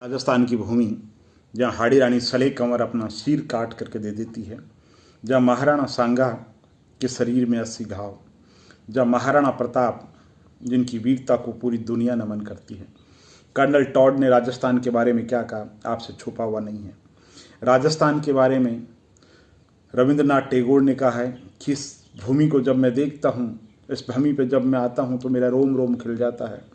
राजस्थान की भूमि जहाँ हाड़ी रानी सलेख कंवर अपना सिर काट करके दे देती है, जहाँ महाराणा सांगा के शरीर में 80 घाव, जहाँ महाराणा प्रताप जिनकी वीरता को पूरी दुनिया नमन करती है। कर्नल टॉड ने राजस्थान के बारे में क्या कहा आपसे छुपा हुआ नहीं है। राजस्थान के बारे में रविंद्रनाथ टैगोर ने कहा है कि इस भूमि को जब मैं देखता हूँ, इस भूमि पर जब मैं आता हूँ तो मेरा रोम रोम खिल जाता है।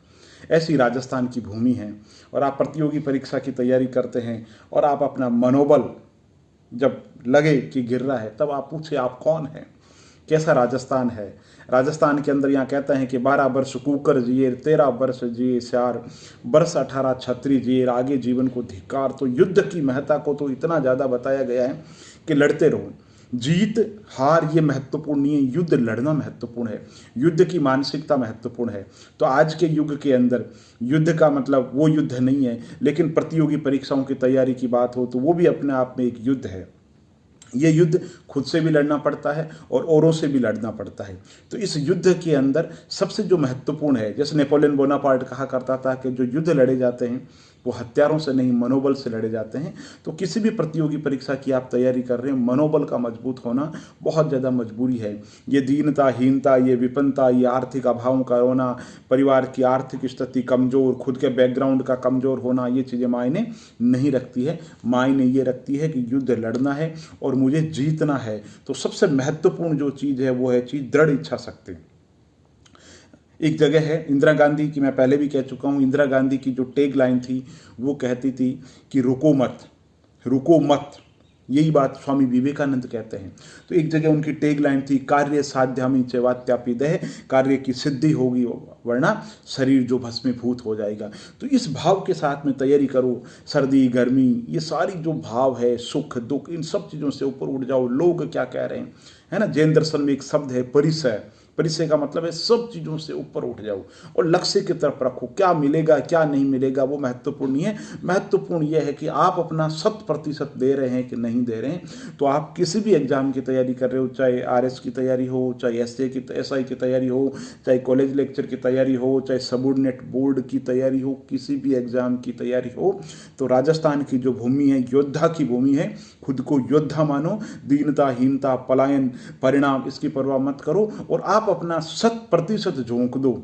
ऐसी राजस्थान की भूमि है। और आप प्रतियोगी परीक्षा की तैयारी करते हैं और आप अपना मनोबल जब लगे कि गिर रहा है, तब आप पूछे आप कौन हैं, कैसा राजस्थान है। राजस्थान के अंदर यहाँ कहते हैं कि 12 वर्ष कुकर जिए, 13 वर्ष जिए स्यार, वर्ष 18 छत्री जिए, आगे जीवन को धिक्कार। तो युद्ध की महत्ता को तो इतना ज़्यादा बताया गया है कि लड़ते रहो। जीत हार ये महत्वपूर्ण नहीं है, युद्ध लड़ना महत्वपूर्ण है, युद्ध की मानसिकता महत्वपूर्ण है। तो आज के युग के अंदर युद्ध का मतलब वो युद्ध नहीं है, लेकिन प्रतियोगी परीक्षाओं की तैयारी की बात हो तो वो भी अपने आप में एक युद्ध है। ये युद्ध खुद से भी लड़ना पड़ता है और औरों से भी लड़ना पड़ता है। तो इस युद्ध के अंदर सबसे जो महत्वपूर्ण है, जैसे नेपोलियन बोनापार्ट कहा करता था कि जो युद्ध लड़े जाते हैं वो हथियारों से नहीं मनोबल से लड़े जाते हैं। तो किसी भी प्रतियोगी परीक्षा की आप तैयारी कर रहे हैं, मनोबल का मजबूत होना बहुत ज़्यादा मजबूरी है। ये दीनता, हीनता, ये विपन्नता, ये आर्थिक अभावों का होना, परिवार की आर्थिक स्थिति कमज़ोर, खुद के बैकग्राउंड का कमज़ोर होना, ये चीज़ें मायने नहीं रखती है। मायने ये रखती है कि युद्ध लड़ना है और मुझे जीतना है। तो सबसे महत्वपूर्ण जो चीज़ है वो है चीज़ दृढ़ इच्छा शक्ति। एक जगह है इंदिरा गांधी की, मैं पहले भी कह चुका हूँ, इंदिरा गांधी की जो टैग लाइन थी वो कहती थी कि रुको मत, रुको मत। यही बात स्वामी विवेकानंद कहते हैं। तो एक जगह उनकी टैग लाइन थी कार्य साध्यामि च वात्यापिदेह, कार्य की सिद्धि होगी वरना शरीर जो भस्मीभूत हो जाएगा। तो इस भाव के साथ में तैयारी करो। सर्दी गर्मी ये सारी जो भाव है, सुख दुख, इन सब चीज़ों से ऊपर उठ जाओ। लोग क्या कह रहे हैं, है ना। जैन दर्शन में एक शब्द है परिसय। परिचय का मतलब है सब चीज़ों से ऊपर उठ जाओ और लक्ष्य की तरफ रखो। क्या मिलेगा क्या नहीं मिलेगा वो महत्वपूर्ण नहीं है। महत्वपूर्ण यह है कि आप अपना 100% दे रहे हैं कि नहीं दे रहे हैं। तो आप किसी भी एग्जाम की तैयारी कर रहे हो, चाहे आरएस की तैयारी हो, चाहे एसआई की तैयारी हो, चाहे कॉलेज लेक्चर की तैयारी हो, चाहे सबऑर्डिनेट बोर्ड की तैयारी हो, किसी भी एग्जाम की तैयारी हो, तो राजस्थान की जो भूमि है योद्धा की भूमि है। खुद को योद्धा मानो, दीनता, हीनता, पलायन, परिणाम इसकी परवाह मत करो और आप अपना 100% झोंक दो।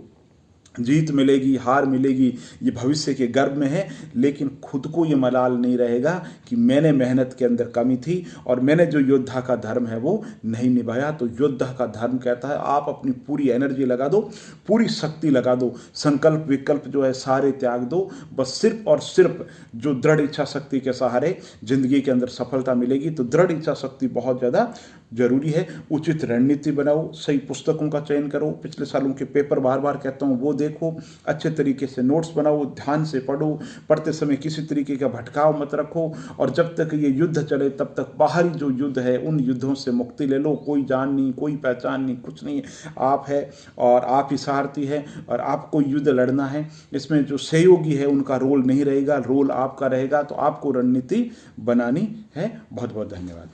जीत मिलेगी हार मिलेगी ये भविष्य के गर्भ में है, लेकिन खुद को ये मलाल नहीं रहेगा कि मैंने मेहनत के अंदर कमी थी और मैंने जो योद्धा का धर्म है वो नहीं निभाया। तो योद्धा का धर्म कहता है आप अपनी पूरी एनर्जी लगा दो, पूरी शक्ति लगा दो, संकल्प विकल्प जो है सारे त्याग दो। बस सिर्फ और सिर्फ जो दृढ़ इच्छा शक्ति के सहारे जिंदगी के अंदर सफलता मिलेगी। तो दृढ़ इच्छा शक्ति बहुत ज़्यादा जरूरी है। उचित रणनीति बनाओ, सही पुस्तकों का चयन करो, पिछले सालों के पेपर बार बार कहता हूँ वो देखो, अच्छे तरीके से नोट्स बनाओ, ध्यान से पढ़ो, पढ़ते समय किसी तरीके का भटकाव मत रखो। और जब तक ये युद्ध चले तब तक बाहरी जो युद्ध है उन युद्धों से मुक्ति ले लो। कोई जान नहीं, कोई पहचान नहीं, कुछ नहीं, आप है और आप ही सारथी है और आपको युद्ध लड़ना है। इसमें जो सहयोगी है उनका रोल नहीं रहेगा, रोल आपका रहेगा। तो आपको रणनीति बनानी है। बहुत बहुत धन्यवाद।